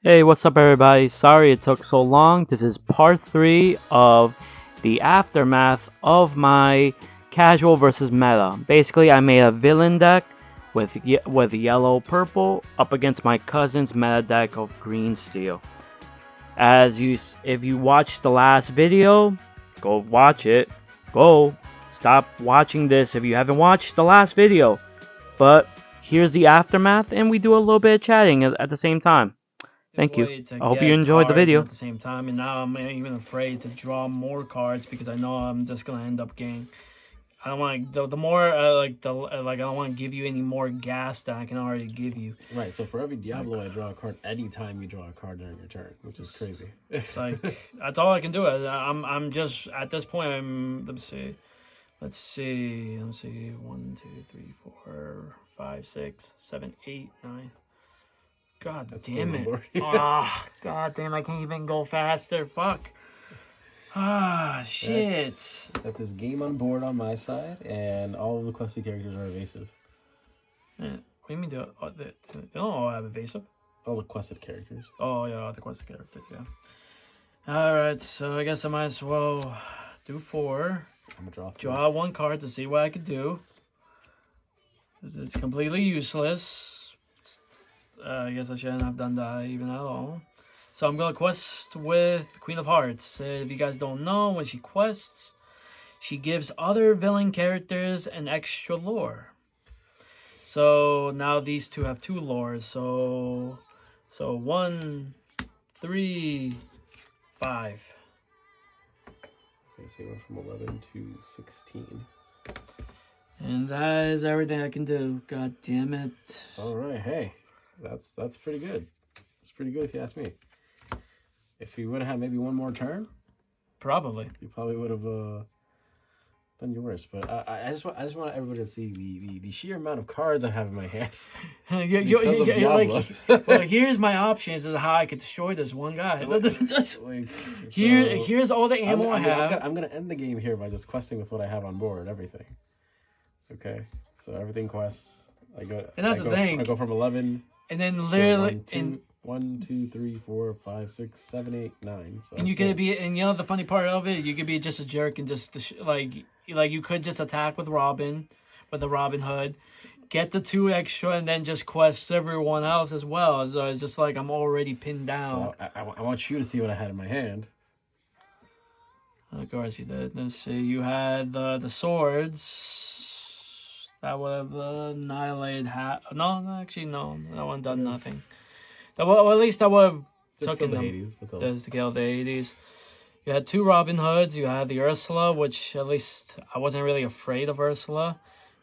Hey, what's up, everybody? Sorry it took so long. This is part 3 of the aftermath of my casual versus meta. Basically, I made a villain deck with yellow purple up against my cousin's meta deck of green steel. If you watched the last video, go watch it. Go stop watching this if you haven't watched the last video. But here's the aftermath, and we do a little bit of chatting at the same time. Thank you. Way to I hope you get enjoyed the cards and video. at the same time, and now I'm even afraid to draw more cards because I know I'm just gonna end up getting. I don't want the more I don't want to give you any more gas that I can already give you. Right, so for every Diablo, I draw a card anytime you draw a card during your turn, which is crazy. It's like that's all I can do. I'm just at this point. Let's see. Let's see. 1, 2, 3, 4, 5, 6, 7, 8, 9. God That's damn game it! board. Ah, god damn! I can't even go faster. Fuck. Ah, shit. That's his game on board on my side, and all of the questy characters are evasive. What do you mean? They don't all have evasive? All the quested characters. Oh yeah, the quest characters. Yeah. All right, so I guess I might as well do 4. I'm gonna draw 3. Draw 1 card to see what I could do. It's completely useless. I guess I shouldn't have done that even at all. So I'm gonna quest with Queen of Hearts. If you guys don't know, when she quests, she gives other villain characters an extra lore. So now these two have 2 lores. So 1, 3, 5. Okay, so you went from 11 to 16. And that is everything I can do. God damn it. All right, hey, that's pretty good. It's pretty good if you ask me. If you would have had maybe one more turn, Probably. you probably would have done your worst. But I just want everybody to see the sheer amount of cards I have in my hand. Because of Diablos. Well, here's my options of how I could destroy this one guy. Just, here's all the ammo I have. I'm gonna end the game here by just questing with what I have on board, everything. Okay, so everything quests. And that's the thing. I go from 11. And then literally, so 1, 2, 3, 4, 5, 6, 7, 8, 9. So and you could be, and you know the funny part of it, you could be just a jerk and just like you could just attack with Robin, with the Robin Hood, get the 2 extra, and then just quest everyone else as well. So it's just like I'm already pinned down. So I want you to see what I had in my hand. Of course you did. Let's see. You had the swords. That would have annihilated No, actually, no. That one done nothing. Well, at least that would have Just taken killed the them. Hades. But Just to kill the 80s. You had 2 Robin Hoods. You had the Ursula, which at least I wasn't really afraid of Ursula.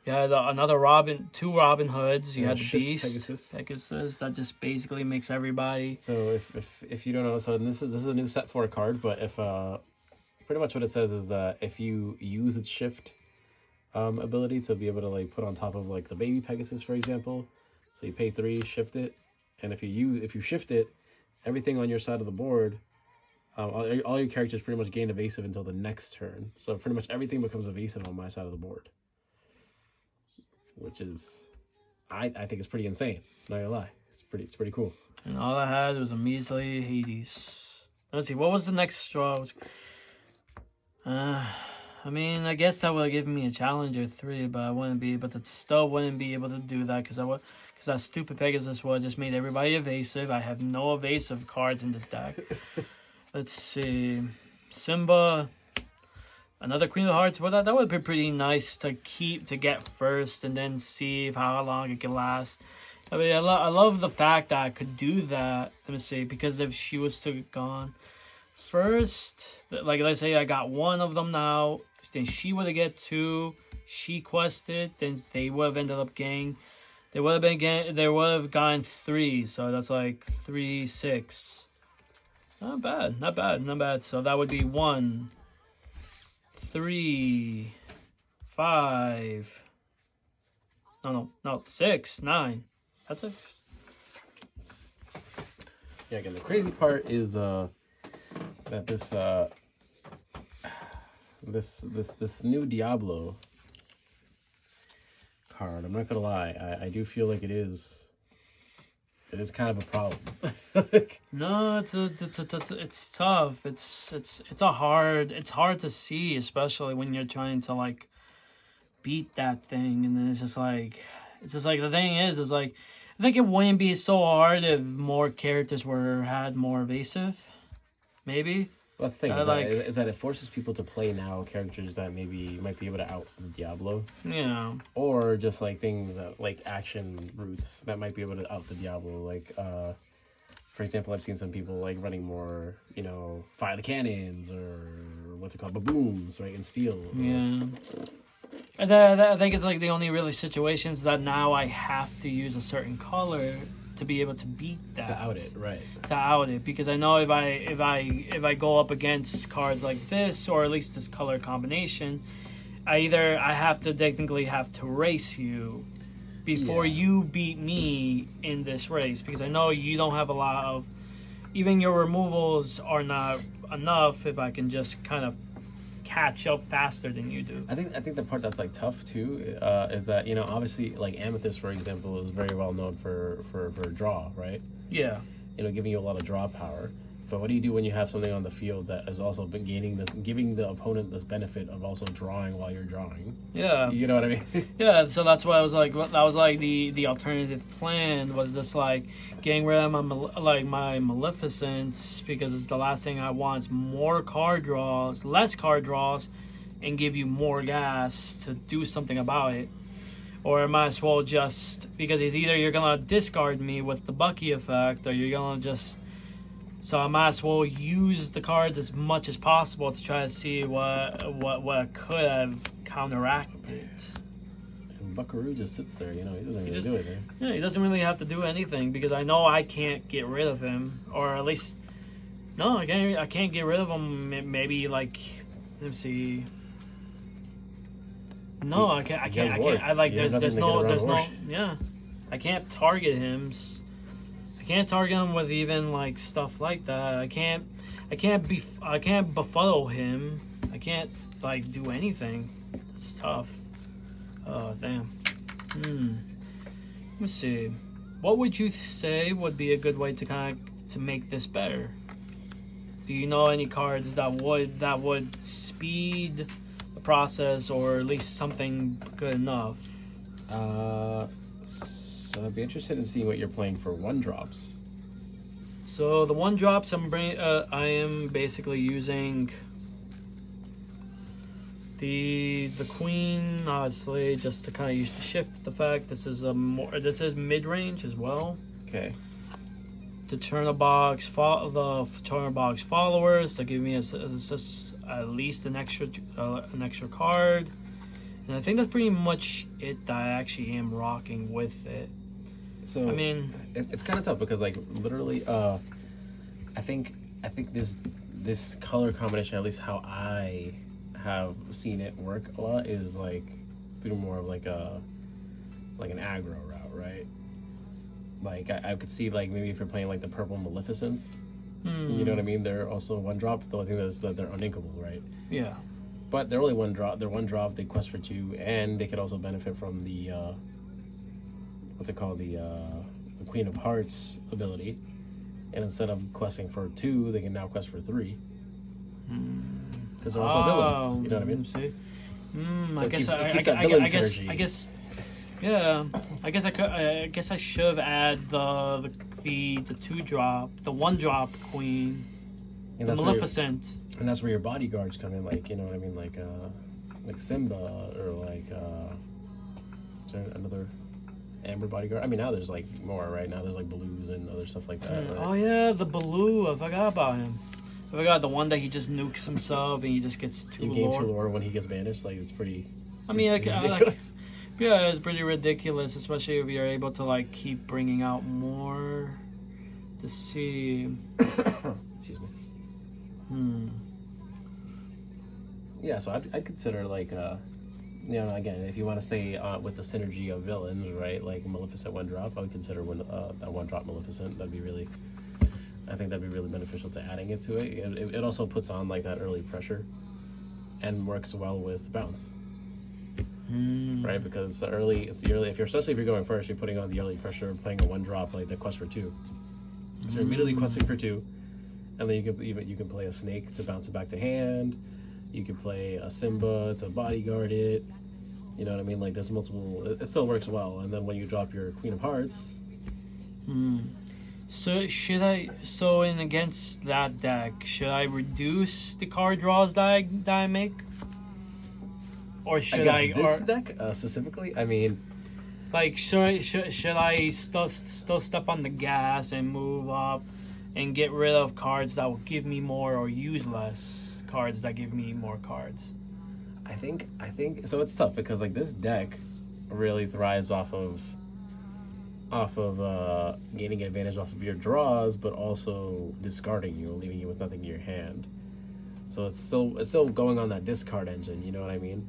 You had another 2 Robin Hoods. You had the Beast, Pegasus. That just basically makes everybody. So if you don't know, so this is a new set 4 card. But if pretty much what it says is that if you use its shift ability to be able to like put on top of like the baby Pegasus, for example, so you pay 3, shift it, and if you shift it, everything on your side of the board, all your characters pretty much gain evasive until the next turn. So pretty much everything becomes evasive on my side of the board, which is, I think it's pretty insane. Not gonna lie, it's pretty cool. And all I had was a measly Hades. Let's see, what was the next straw? I mean, I guess that would have given me a Challenger 3, but I wouldn't be able to, still wouldn't be able to do that because that stupid Pegasus would just made everybody evasive. I have no evasive cards in this deck. Let's see, Simba, another Queen of Hearts. Well, that would be pretty nice to get first and then see how long it can last. I mean, I love the fact that I could do that. Let me see, because if she was still gone first, like let's say I got 1 of them now, then she would have get 2. She quested, then they would have ended up getting. They would have gotten 3. So that's like 3, 6. Not bad. So that would be 1, 3, 5. No, 6, 9. That's it. Yeah, again, the crazy part is that this new Diablo card, I'm not gonna lie, I do feel like it is It is kind of a problem. No, it's tough. It's hard to see, especially when you're trying to like beat that thing, and then it's just like the thing is like I think it wouldn't be so hard if more characters had more evasive, maybe. Well, the thing like is that it forces people to play now characters that maybe might be able to out Diablo, yeah. or just like things that like action routes that might be able to out the Diablo. Like, for example, I've seen some people like running more, fire the cannons or what's it called, babooms, right, in steel. Yeah. And I think it's like the only really situations that now I have to use a certain color to be able to beat that. To out it, right? To out it, because I know if I go up against cards like this, or at least this color combination, I have to technically have to race you before you beat me in this race, because I know you don't have a lot of, even your removals are not enough if I can just kind of catch up faster than you do. I think the part that's like tough too is that obviously like Amethyst, for example, is very well known for draw, right? Yeah. Giving you a lot of draw power. But what do you do when you have something on the field that has also been giving the opponent this benefit of also drawing while you're drawing? Yeah. You know what I mean? Yeah, so that's why I was like, that was like the alternative plan was just like getting rid of my Maleficents, because it's the last thing I want is more card draws, less card draws, and give you more gas to do something about it. Or I might as well just, because it's either you're gonna discard me with the Bucky effect, or you're gonna just. So I might as well use the cards as much as possible to try to see what could have counteracted. And Buckaroo just sits there, he doesn't really do anything. Yeah, he doesn't really have to do anything, because I know I can't get rid of him, or at least no, I can't get rid of him. Maybe like, let me see. No, I can't. I like. There's no. Yeah, I can't target him. I can't target him with even like stuff like that. I can't befuddle him. I can't like do anything. It's tough. Oh damn. Let me see. What would you say would be a good way to make this better? Do you know any cards that would speed the process, or at least something good enough? So I'd be interested in seeing what you're playing for 1-drops. So the 1-drops I am basically using the Queen, obviously, just to kind of use the shift effect. This is mid-range as well. Okay. The Chernobog's followers to give me at least an extra card. And I think that's pretty much it that I actually am rocking with it. So I mean, it's kind of tough because like literally, I think this color combination, at least how I have seen it work a lot, is like through more of like an aggro route, right? Like I could see like maybe if you're playing like the purple Maleficents, you know what I mean? They're also 1-drop. The only thing is that they're uninkable, right? Yeah. But they're only 1-drop. They're 1-drop. They quest for 2, and they could also benefit from the what's it called, the Queen of Hearts ability. And instead of questing for 2, they can now quest for 3. Because they're also villains. You know what I mean? See. So I guess I guess. Yeah, I guess I should have added the 2-drop, the 1-drop Queen, and the Maleficent. And that's where your bodyguards come in, like, you know what I mean, like Simba, or like is there another Amber bodyguard? I mean, now there's like more, right? Now there's like Blues and other stuff like that. Right? Oh yeah, the Baloo. I forgot about him. I forgot the one that he just nukes himself and he just gets 2 you gain 2 lore when he gets banished. Like, it's pretty. I mean, ridiculous. Yeah, it's pretty ridiculous, especially if you're able to like keep bringing out more to see. Excuse me. Yeah, so I'd consider like again, if you want to stay with the synergy of villains, right? Like Maleficent 1-drop, I would consider that 1-drop Maleficent. I think that'd be really beneficial to adding it to it. It also puts on like that early pressure, and works well with bounce. right? Because it's the early. If you're especially if you're going first, you're putting on the early pressure, playing a 1-drop like the quest for 2. So you're immediately questing for 2, and then you can play a snake to bounce it back to hand. You can play a Simba to bodyguard it. You know what I mean? Like there's multiple. It still works well. And then when you drop your Queen of Hearts, So in against that deck, should I reduce the card draws that I make, or should against this deck specifically, I mean, like should I still step on the gas and move up and get rid of cards that will give me more or use less cards that give me more cards? I think so. It's tough because like this deck really thrives off of gaining advantage off of your draws, but also discarding you, leaving you with nothing in your hand. So it's still going on that discard engine. You know what I mean?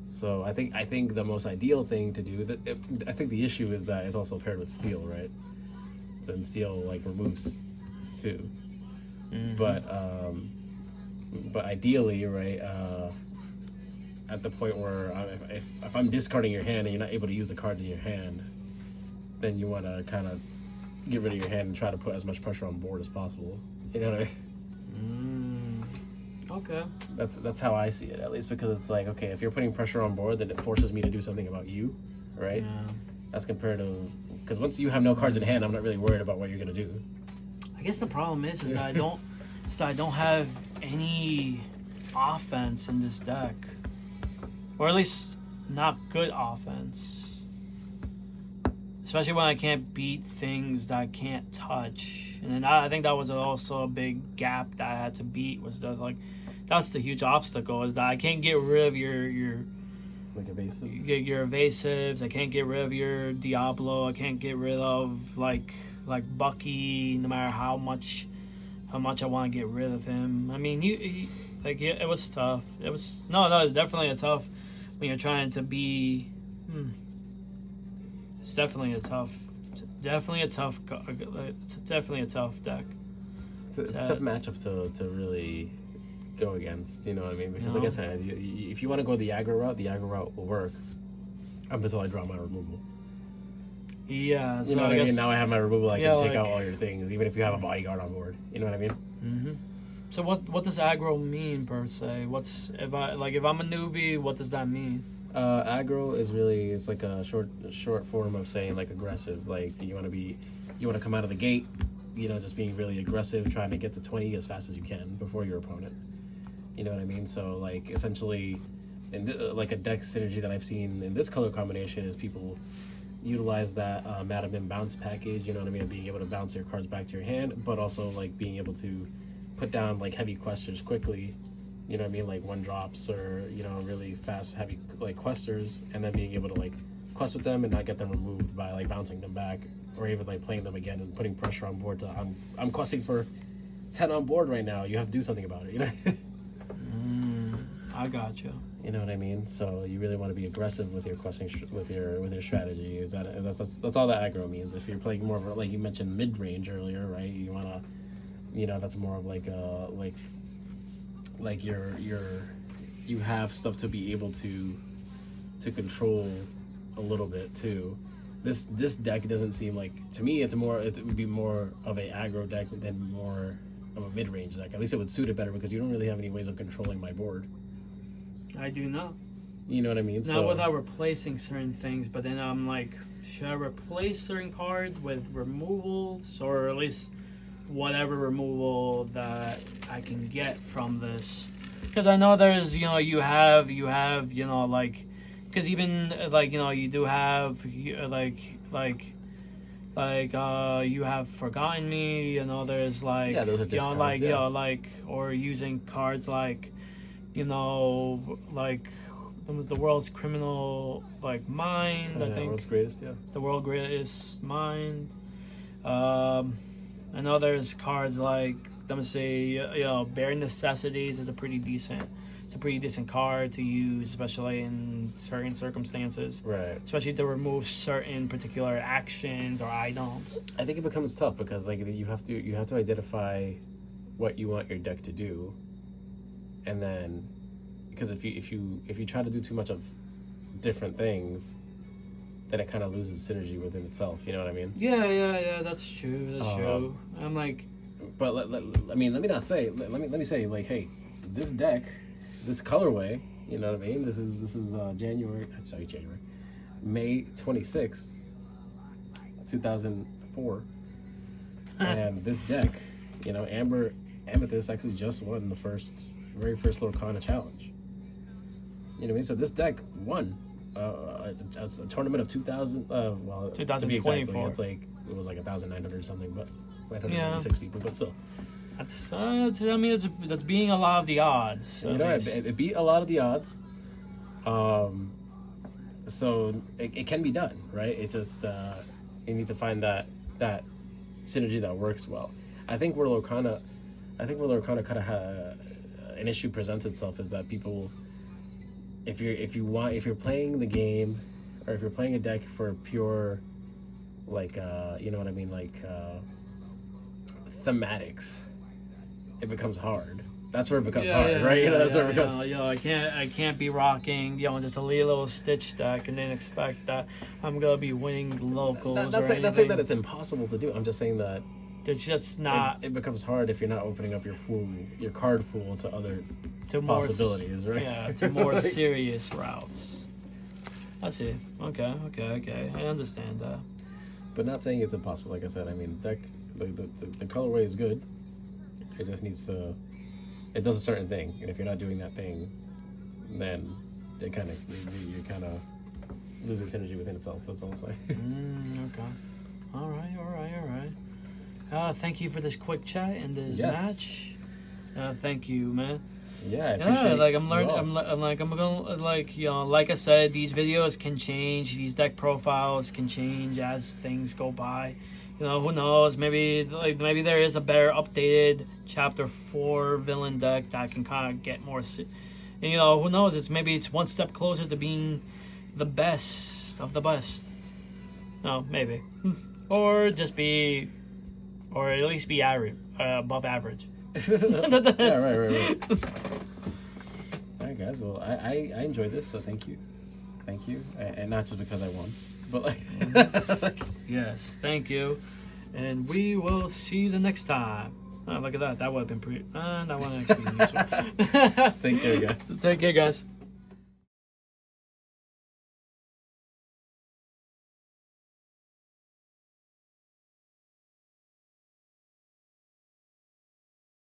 So I think the most ideal thing to do. I think the issue is that it's also paired with steel, right? So then steel like removes 2. But ideally, right? At the point where if I'm discarding your hand and you're not able to use the cards in your hand, then you want to kind of get rid of your hand and try to put as much pressure on board as possible. You know what I mean? Okay. That's how I see it, at least, because it's like, okay, if you're putting pressure on board, then it forces me to do something about you, right? Yeah. That's compared to, because once you have no cards in hand, I'm not really worried about what you're gonna do. I guess the problem is that I don't have any offense in this deck, or at least not good offense. Especially when I can't beat things that I can't touch, and then I think that was also a big gap that I had to beat. Was that like that's the huge obstacle, is that I can't get rid of your Like evasives? your evasives. I can't get rid of your Diablo. I can't get rid of like Bucky. No matter how much I want to get rid of him. I mean, it was tough. It was it's definitely a tough when you're trying to be. It's definitely a tough deck. It's a tough matchup to really go against, you know what I mean? Because like I said, if you want to go the aggro route will work up until I draw my removal. Yeah, so you know what I mean? Now I have my removal, I can take like, out all your things, even if you have a bodyguard on board. You know what I mean? Mm-hmm. So what does aggro mean per se? If I'm a newbie, what does that mean? Aggro is really, it's like a short form of saying like aggressive. Like you want to come out of the gate, you know, just being really aggressive, trying to get to 20 as fast as you can before your opponent. You know what I mean? So like essentially, like a deck synergy that I've seen in this color combination is people utilize that Madam bounce package. You know what I mean? Being able to bounce your cards back to your hand, but also like being able to put down like heavy questers quickly. You know what I mean? Like 1-drops or, you know, really fast, heavy like questers, and then being able to like quest with them and not get them removed by like bouncing them back, or even like playing them again and putting pressure on board. I'm questing for 10 on board right now. You have to do something about it. You know? I gotcha. You know what I mean? So you really want to be aggressive with your questing, with your strategy. That's all that aggro means. If you're playing more of a, like you mentioned, mid range earlier, right? You want to, you know, that's more of like you have stuff to be able to control a little bit too. This deck doesn't seem like, to me it would be more of a aggro deck than more of a mid-range deck. At least it would suit it better because you don't really have any ways of controlling my board. I do not. You know what I mean? Not without replacing certain things, but then I'm like, should I replace certain cards with removals, or at least whatever removal that I can get from this? Because I know there's, you know, you have, you know, like, because even like, you know, you do have you have Forgotten Me, you know, there's like, yeah, those are you know, discards, like, yeah. you know, like, or using cards like, you know, like the world's criminal, like Mind, I think. World's greatest, yeah. The world's greatest Mind. I know there's cards like, let me say, you know, Bare Necessities is a pretty decent card to use, especially in certain circumstances. Right. Especially to remove certain particular actions or items. I think it becomes tough because like you have to identify what you want your deck to do, and then because if you try to do too much of different things, then it kind of loses synergy within itself. You know what I mean? Yeah, that's true. That's true. I'm like, But let me not say. Let me say, like, hey, this deck, this colorway. You know what I mean? This is January. May 26th, 2004, and this deck, you know, Amethyst actually just won the very first Lorcana challenge. You know what I mean? So this deck won a tournament of 2000. Well, 2024. It's like it was like 1,900 something, but 996 people, but still. that's that's being a lot of the odds. You know, it beat a lot of the odds. So it can be done, right? It just you need to find that synergy that works well. I think where Lorcana kind of had an issue presents itself is that people, if you're playing the game, or if you're playing a deck for pure, like you know what I mean, like thematics, it becomes hard. That's where it becomes hard, right? You know, that's where it becomes. I can't be rocking, just a little Stitch deck and then expect that I'm gonna be winning locals. Not saying that it's impossible to do. I'm just saying that it's just not. It becomes hard if you're not opening up your card pool to other possibilities, right? Yeah, to more serious routes. I see. Okay. I understand that. But not saying it's impossible. Like I said, I mean, deck the colorway is good. It just needs to. It does a certain thing, and if you're not doing that thing, then you kind of losing synergy within itself. That's all I'm saying. Okay. All right. Thank you for this quick chat and this match. Thank you, man. Yeah, I appreciate like I'm learning. I'm gonna like I said, these videos can change. These deck profiles can change as things go by. Who knows? Maybe there is a better updated Chapter 4 villain deck that can kind of get more. And, who knows? It's one step closer to being the best of the best. No, maybe, or at least be average, above average. Yeah, right. All right, guys. Well, I enjoyed this, so thank you, and not just because I won, but like. Yes, thank you, and we will see you the next time. Oh, look at that! That would have been pretty. That one actually. Take care, guys. Take care, guys.